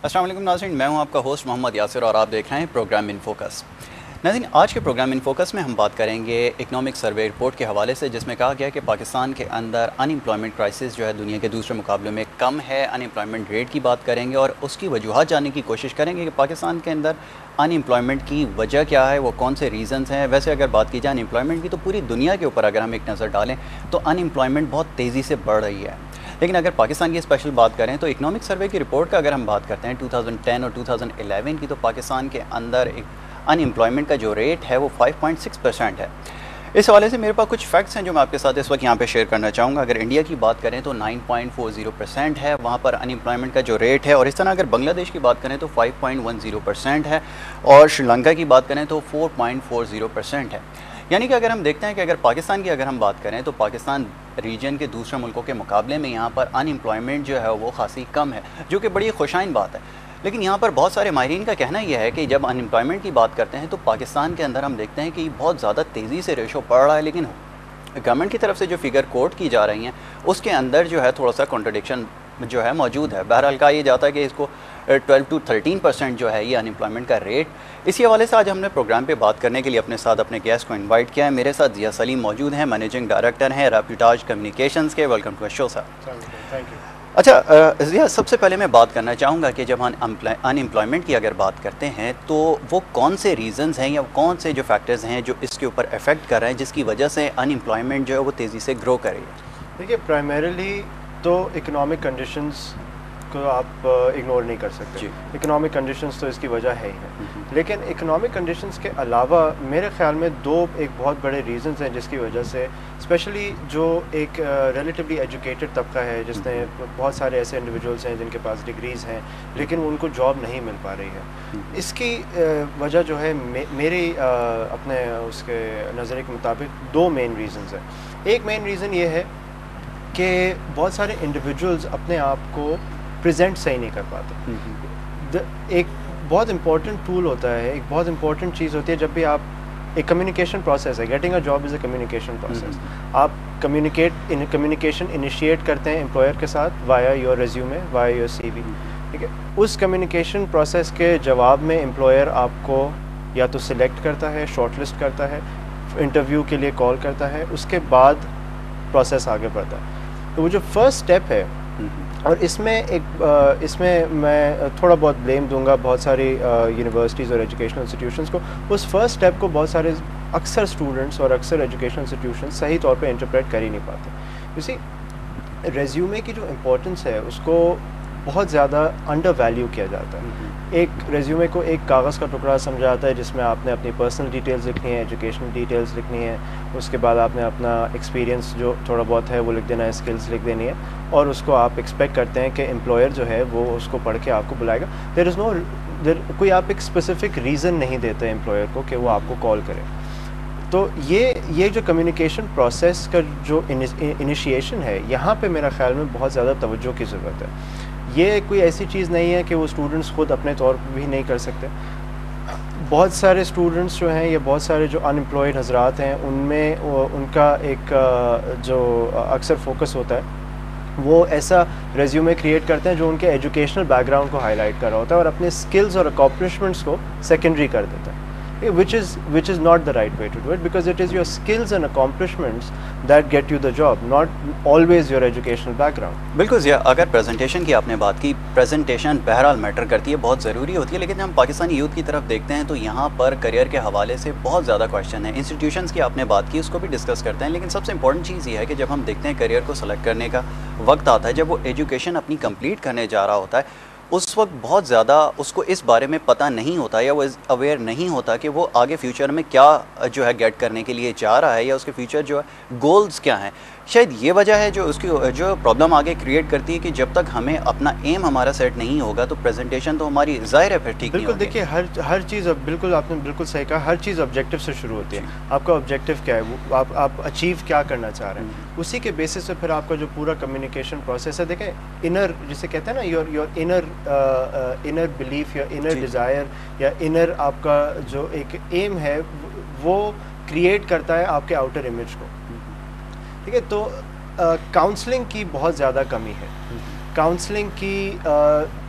अस्सलाम वालेकुम नाज़रीन, मैं हूं आपका होस्ट मोहम्मद यासिर और आप देख रहे हैं प्रोग्राम इन फोकस। नाज़रीन, आज के प्रोग्राम इन फोकस में हम बात करेंगे इकनॉमिक सर्वे रिपोर्ट के हवाले से, जिसमें कहा गया है कि पाकिस्तान के अंदर अनएम्प्लॉयमेंट क्राइसिस जो है दुनिया के दूसरे मुकाबलों में कम है। अनएम्प्लॉयमेंट रेट की बात करेंगे और उसकी वजूहत जानने की कोशिश करेंगे कि पाकिस्तान के अंदर अनएम्प्लॉयमेंट की वजह क्या है, वो कौन से रीज़न्स हैं। वैसे अगर बात की जाए अनएम्प्लॉयमेंट की, तो पूरी दुनिया के ऊपर अगर हम एक नज़र डालें तो अनएम्प्लॉयमेंट बहुत तेज़ी से बढ़ रही है। लेकिन अगर पाकिस्तान की स्पेशल बात करें तो इकनॉमिक सर्वे की रिपोर्ट का अगर हम बात करते हैं 2010 और 2011 की, तो पाकिस्तान के अंदर एक अनएम्प्लॉयमेंट का जो रेट है वो 5.6% है। इस हवाले से मेरे पास कुछ फैक्ट्स हैं जो मैं आपके साथ इस वक्त यहाँ पे शेयर करना चाहूँगा। अगर इंडिया की बात करें तो 9.40% है वहाँ पर अनएम्प्लॉयमेंट का जो रेट है, और इस तरह अगर बांग्लादेश की बात करें तो 5.10% है, और श्रीलंका की बात करें तो 4.40% है। यानी कि अगर हम देखते हैं कि अगर पाकिस्तान की अगर हम बात करें तो पाकिस्तान रीजन के दूसरे मुल्कों के मुकाबले में यहाँ पर अनएम्प्लॉयमेंट जो है वो खासी कम है, जो कि बड़ी खुशाइन बात है। लेकिन यहाँ पर बहुत सारे माहिरीन का कहना यह है कि जब अनएम्प्लॉयमेंट की बात करते हैं तो पाकिस्तान के अंदर हम देखते हैं कि बहुत ज़्यादा तेज़ी से रेशो बढ़ रहा है, लेकिन गवर्नमेंट की तरफ से जो फिगर कोट की जा रही हैं उसके अंदर जो है थोड़ा सा कॉन्ट्रडिक्शन जो है मौजूद है। बहरहाल कहा यह जाता है कि इसको 12 to 13% जो है ये अनएम्प्लॉयमेंट का रेट। इसी हवाले से आज हमने प्रोग्राम पे बात करने के लिए अपने साथ अपने गेस्ट को इनवाइट किया है। मेरे साथ जिया सलीम मौजूद हैं, मैनेजिंग डायरेक्टर हैं रेप्यूटाज कम्युनिकेशंस के। Welcome to show sir. Thank you. अच्छा जिया, सबसे पहले मैं बात करना चाहूँगा कि जब हम अनएम्प्लॉयमेंट की अगर बात करते हैं तो वो कौन से रीज़न्स हैं या कौन से जो फैक्टर्स हैं जो इसके ऊपर इफ़ेक्ट कर रहे हैं, जिसकी वजह से अनएम्प्लॉयमेंट जो है वो तेज़ी से ग्रो कर रही है। देखिए, प्राइमरीली तो इकोनॉमिक कंडीशंस को आप इग्नोर नहीं कर सकते। इकोनॉमिक कंडीशंस तो इसकी वजह है ही है, लेकिन इकोनॉमिक कंडीशंस के अलावा मेरे ख्याल में एक बहुत बड़े रीज़न्स हैं जिसकी वजह से स्पेशली जो एक रिलेटिवली एजुकेटेड तबका है, जिसने बहुत सारे ऐसे इंडिविजुअल्स हैं जिनके पास डिग्रीज़ हैं लेकिन उनको जॉब नहीं मिल पा रही है। इसकी वजह जो है मेरी अपने उसके नज़रिए के मुताबिक दो मेन रीज़न्स हैं। एक मेन रीज़न ये है कि बहुत सारे इंडिविजुअल्स अपने आप को प्रेजेंट सही नहीं कर पाते। एक बहुत इंपॉर्टेंट टूल होता है, एक बहुत इंपॉर्टेंट चीज़ होती है जब भी आप एक कम्युनिकेशन प्रोसेस है। Getting a job is a communication process. आप कम्युनिकेशन इनिशिएट करते हैं एम्प्लॉयर के साथ via your resume, via your CV, ठीक है। उस कम्युनिकेशन प्रोसेस के जवाब में एम्प्लॉयर आपको या तो सिलेक्ट करता है, शॉर्टलिस्ट करता है, इंटरव्यू के लिए कॉल करता है, उसके बाद प्रोसेस आगे बढ़ता है। तो वो जो फर्स्ट स्टेप है, और इसमें मैं थोड़ा बहुत ब्लेम दूंगा बहुत सारी यूनिवर्सिटीज़ और एजुकेशनल इंस्टीट्यूशंस को। उस फर्स्ट स्टेप को बहुत सारे अक्सर स्टूडेंट्स और अक्सर एजुकेशनल इंस्टीट्यूशंस सही तौर पे इंटरप्रेट कर ही नहीं पाते। इसी रेज्यूमे की जो इम्पोर्टेंस है उसको बहुत ज़्यादा अंडर वैल्यू किया जाता है। एक रेज्यूमे को एक कागज़ का टुकड़ा समझा जाता है जिसमें आपने अपनी पर्सनल डिटेल्स लिखनी है, एजुकेशनल डिटेल्स लिखनी है, उसके बाद आपने अपना एक्सपीरियंस जो थोड़ा बहुत है वो लिख देना है, स्किल्स लिख देनी है, और उसको आप एक्सपेक्ट करते हैं कि एम्प्लॉयर जो है वो उसको पढ़ के आपको बुलाएगा। कोई आप एक स्पेसिफिक रीज़न नहीं देते एम्प्लॉयर को कि वो आपको कॉल करे। तो ये जो कम्युनिकेशन प्रोसेस का जो इनिशिएशन है, यहाँ पे मेरा ख्याल में बहुत ज़्यादा तवज्जो की ज़रूरत है। ये कोई ऐसी चीज़ नहीं है कि वो स्टूडेंट्स खुद अपने तौर पर भी नहीं कर सकते। बहुत सारे स्टूडेंट्स जो हैं या बहुत सारे जो अनएम्प्लॉयड हजरात हैं उनमें उनका एक जो अक्सर फोकस होता है वो ऐसा रेज्यूमे क्रिएट करते हैं जो उनके एजुकेशनल बैकग्राउंड को हाईलाइट कर रहा होता है और अपने स्किल्स और अकॉम्प्लिशमेंट्स को सेकेंडरी कर देता है, which is not the right way to do it, because it is your skills and accomplishments that get you the job, not always your educational background. बिल्कुल ज़िया, अगर प्रेजेंटेशन की आपने बात की, प्रेजेंटेशन बहरहाल मैटर करती है, बहुत ज़रूरी होती है, लेकिन जब हम पाकिस्तानी यूथ की तरफ देखते हैं तो यहाँ पर करियर के हवाले से बहुत ज़्यादा क्वेश्चन है। इंस्टीट्यूशंस की आपने बात की, उसको भी डिस्कस करते हैं, लेकिन सबसे इंपॉर्टेंट चीज़ ये है कि जब हम देखते हैं करियर को सेलेक्ट करने का वक्त आता है, जब वो एजुकेशन अपनी कंप्लीट करने जा रहा होता है, उस वक्त बहुत ज़्यादा उसको इस बारे में पता नहीं होता या वो अवेयर नहीं होता कि वो आगे फ्यूचर में क्या जो है गेट करने के लिए जा रहा है या उसके फ्यूचर जो है गोल्स क्या हैं। शायद ये वजह है जो उसकी जो प्रॉब्लम आगे क्रिएट करती है कि जब तक हमें अपना एम हमारा सेट नहीं होगा तो प्रेजेंटेशन तो हमारी ज़ाहिर है फिर ठीक नहीं होगी। बिल्कुल, देखिए हर चीज़, बिल्कुल आपने बिल्कुल सही कहा, हर चीज़ ऑब्जेक्टिव से शुरू होती है। आपका ऑब्जेक्टिव क्या है, वो आप अचीव क्या करना चाह रहे हैं, उसी के बेसिस पे फिर आपका जो पूरा कम्युनिकेशन प्रोसेस है। देखें, इनर जिसे कहते हैं ना, योर इनर बिलीफ या इनर डिज़ायर या इनर आपका जो एक एम है वो क्रिएट करता है आपके आउटर इमेज को, ठीक है। तो काउंसलिंग की बहुत ज़्यादा कमी है। काउंसलिंग की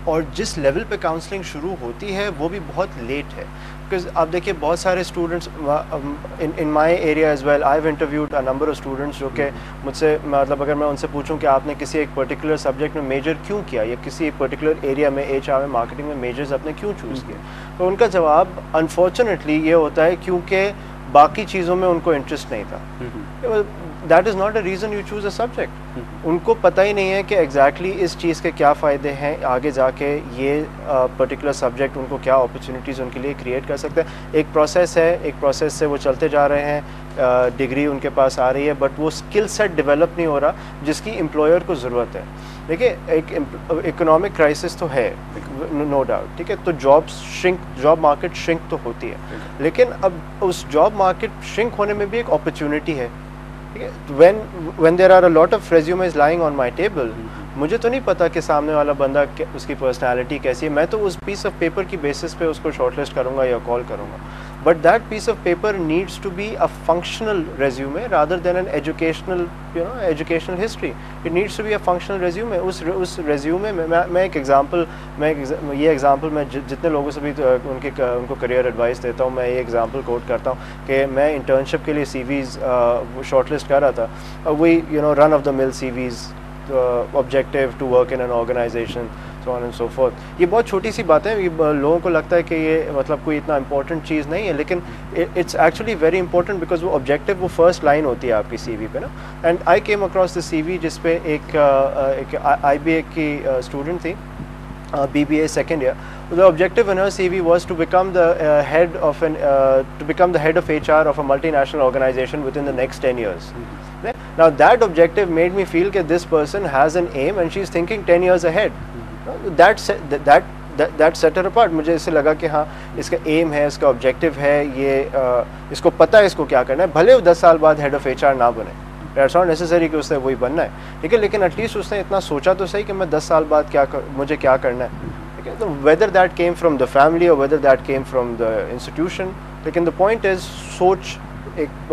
اور جس لیول پہ کاؤنسلنگ شروع ہوتی ہے وہ بھی بہت لیٹ ہے. بیکاز آپ دیکھیے بہت سارے students in my area as well I have interviewed a number of students جو کہ مجھ سے مطلب اگر میں ان سے پوچھوں کہ آپ نے کسی ایک پرٹیکولر سبجیکٹ میں میجر کیوں کیا یا کسی ایک پرٹیکولر ایریا میں HR میں مارکیٹنگ میں میجرز آپ نے کیوں چوز کیا, تو ان کا جواب انفارچونیٹلی یہ ہوتا ہے کیونکہ باقی چیزوں میں ان کو انٹرسٹ نہیں تھا. That is not a reason you choose a subject. ان کو پتہ ہی نہیں ہے کہ ایگزیکٹلی اس چیز کے کیا فائدے ہیں, آگے جا کے یہ پرٹیکولر سبجیکٹ ان کو کیا اپرچونیٹیز ان کے لیے کریٹ کر سکتے ہیں. ایک پروسیس ہے, ایک پروسیس سے وہ چلتے جا رہے ہیں, ڈگری ان کے پاس آ رہی ہے, بٹ وہ اسکل سیٹ ڈیولپ نہیں ہو رہا جس کی امپلائر کو ضرورت ہے. دیکھیے ایک اکنامک کرائسس تو ہے نو ڈاؤٹ, ٹھیک ہے, تو جاب مارکیٹ شرنک تو ہوتی ہے, لیکن اب اس جاب مارکیٹ شرنک ہونے میں بھی ایک اپرچونیٹی ہے. when there are a lot of resumes lying on my table, مجھے تو نہیں پتا کہ سامنے والا بندہ اس کی پرسنالٹی کیسی ہے, میں تو اس پیس آف پیپر کی بیسس پہ اس کو شارٹ لسٹ کروں گا یا کال کروں گا. But that piece of paper needs to be a functional resume rather than an educational history. It needs to be a functional resume. اس ریزیومے میں ایک ایگزامپل میں جتنے لوگوں سے بھی ان کو کریئر ایڈوائس دیتا ہوں, میں یہ ایگزامپل کوٹ کرتا ہوں کہ میں انٹرنشپ کے لیے CVs شارٹ لسٹ کر رہا تھا. وی رن آف دا مل CVs, objective to work in an organization, so on and so forth. یہ بہت چھوٹی سی باتیں ہیں, لوگوں کو لگتا ہے کہ یہ مطلب کوئی اتنا امپورٹنٹ چیز نہیں ہے, لیکن it's actually very important because وہ آبجیکٹیو وہ فرسٹ لائن ہوتی ہے آپ کی CV پہ نا. And I came across the CV جس پہ ایک IBA کی اسٹوڈنٹ تھی, BBA second year. The objective in her CV was to become the head of HR of a multinational organization within the next 10 years. Now that objective made me feel that this person has an aim and she's thinking 10 years ahead. That set her apart. مجھے اس سے لگا کہ ہاں اس کا aim ہے, اس کا objective ہے, یہ اس کو پتہ ہے اس کو کیا کرنا ہے, بھلے وہ 10 سال بعد head of HR نہ بنے. It's not necessary کہ اس نے وہی بننا ہے, ٹھیک ہے, لیکن ایٹ لیسٹ اس نے اتنا سوچا تو صحیح کہ میں 10 سال بعد مجھے کیا کرنا ہے. So whether that came from the family or whether that came from the institution, لیکن the point is سوچ, ایک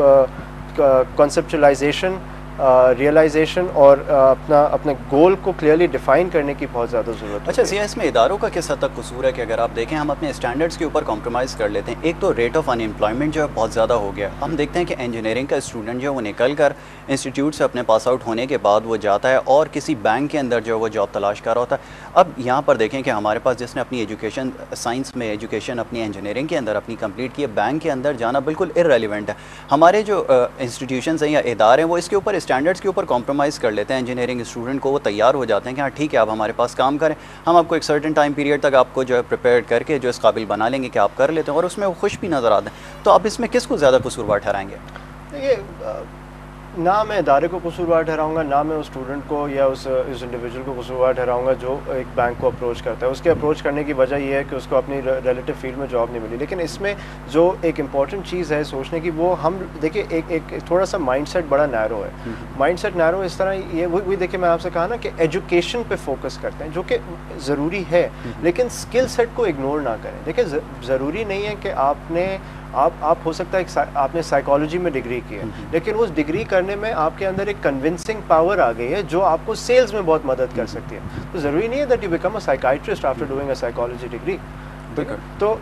conceptualization, ریئلائزیشن اور اپنے گول کو کلیئرلی ڈیفائن کرنے کی بہت زیادہ ضرورت ہے. اچھا ضیاء, اس میں اداروں کا کس حد تک قصور ہے کہ اگر آپ دیکھیں ہم اپنے اسٹینڈرڈس کے اوپر کمپرومائز کر لیتے ہیں. ایک تو ریٹ آف ان امپلائمنٹ جو ہے بہت زیادہ ہو گیا. ہم دیکھتے ہیں کہ انجینئرنگ کا اسٹوڈنٹ جو ہے وہ نکل کر انسٹیٹیوٹ سے اپنے پاس آؤٹ ہونے کے بعد وہ جاتا ہے اور کسی بینک کے اندر جو ہے وہ جاب تلاش کر رہا ہوتا ہے. اب یہاں پر دیکھیں کہ ہمارے پاس جس نے اپنی ایجوکیشن سائنس میں ایجوکیشن اپنی انجینئرنگ کے اندر اپنی کمپلیٹ کی ہے, بینک کے اندر جانا بالکل ارریلیونٹ ہے. ہمارے جو انسٹیٹیوشنز ہیں یا ادارے ہیں وہ اس کے اوپر اسٹینڈرڈس کے اوپر کمپرومائز کر لیتے ہیں. انجینئرنگ اسٹوڈنٹ کو وہ تیار ہو جاتے ہیں کہ ہاں ٹھیک ہے آپ ہمارے پاس کام کریں, ہم آپ کو ایک سرٹن ٹائم پیریڈ تک آپ کو جو ہے پریپیئر کر کے جو اس قابل بنا لیں گے کہ آپ کر لیتے ہیں, اور اس میں وہ خوش بھی نظر آتے ہیں. تو آپ اس میں کس کو زیادہ قصوروار ٹھہرائیں گے؟ دیکھیے نہ میں ادارے کو قصوروار ٹھہراؤں گا, نہ میں اس اسٹوڈنٹ کو یا اس انڈیویجول کو قصوروار ٹھہراؤں گا جو ایک بینک کو اپروچ کرتا ہے. اس کے اپروچ کرنے کی وجہ یہ ہے کہ اس کو اپنی ریلیٹیو فیلڈ میں جاب نہیں ملی. لیکن اس میں جو ایک امپورٹنٹ چیز ہے سوچنے کی, وہ ہم دیکھیں ایک تھوڑا سا مائنڈ سیٹ بڑا نیرو ہے. مائنڈ سیٹ نیرو اس طرح یہ وہی دیکھیں میں آپ سے کہا نا کہ ایجوکیشن پہ فوکس کرتے ہیں جو کہ ضروری ہے, لیکن اسکل سیٹ کو اگنور نہ کریں. دیکھیں ضروری نہیں ہے کہ آپ ہو سکتا ہے آپ نے سائیکالوجی میں ڈگری کی ہے, لیکن اس ڈگری کرنے میں آپ کے اندر ایک کنونسنگ پاور آ گئی ہے جو آپ کو سیلز میں بہت مدد کر سکتی ہے. تو ضروری نہیں ہے that you become a psychiatrist after doing a psychology degree. تو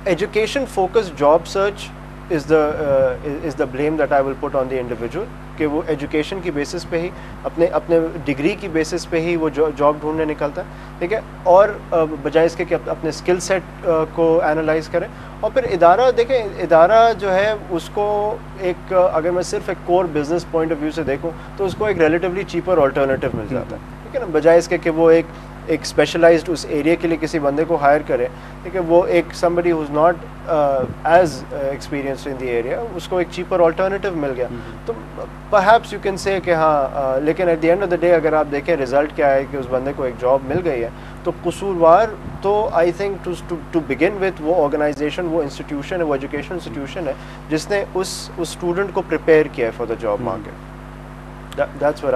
education focus job search is the blame that I will put on the individual, کہ وہ ایجوکیشن کی بیسس پہ ہی اپنے ڈگری کی بیسس پہ ہی وہ جاب ڈھونڈنے نکلتا ہے, ٹھیک ہے, اور بجائے اس کے کہ اپنے اسکل سیٹ کو اینالائز کریں. اور پھر ادارہ دیکھیں, ادارہ جو ہے اس کو ایک اگر میں صرف ایک core business point of view سے دیکھوں تو اس کو ایک ریلیٹیولی چیپر آلٹرنیٹیو مل جاتا ہے, ٹھیک ہے نا, بجائے اس کے کہ وہ ایک اسپیشلائزڈ اس ایریا کے لیے کسی بندے کو ہائر کرے, ٹھیک ہے, وہ ایک somebody who's not as experienced in the area, اس کو ایک چیپر آلٹرنیٹیو مل گیا. تو perhaps you can say کہ ہاں, لیکن at the end of the day اگر آپ دیکھیں رزلٹ کیا ہے کہ اس بندے کو ایک جاب مل گئی ہے, تو قصوروار تو I think to begin with وہ آرگنائزیشن, وہ انسٹیٹیوشن ہے, وہ ایجوکیشن انسٹیٹیوشن ہے جس نے اس اسٹوڈنٹ کو پریپیئر کیا ہے فار دا جاب مارکیٹ.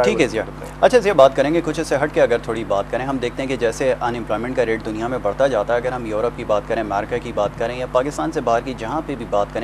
ٹھیک ہے ضیاء. اچھا ضیاء, بات کریں گے کچھ اس سے ہٹ کے اگر تھوڑی بات کریں, ہم دیکھتے ہیں کہ جیسے ان امپلائمنٹ کا ریٹ دنیا میں بڑھتا جاتا ہے, اگر ہم یورپ کی بات کریں, امریکہ کی بات کریں یا پاکستان سے باہر کی جہاں پہ بھی بات کریں,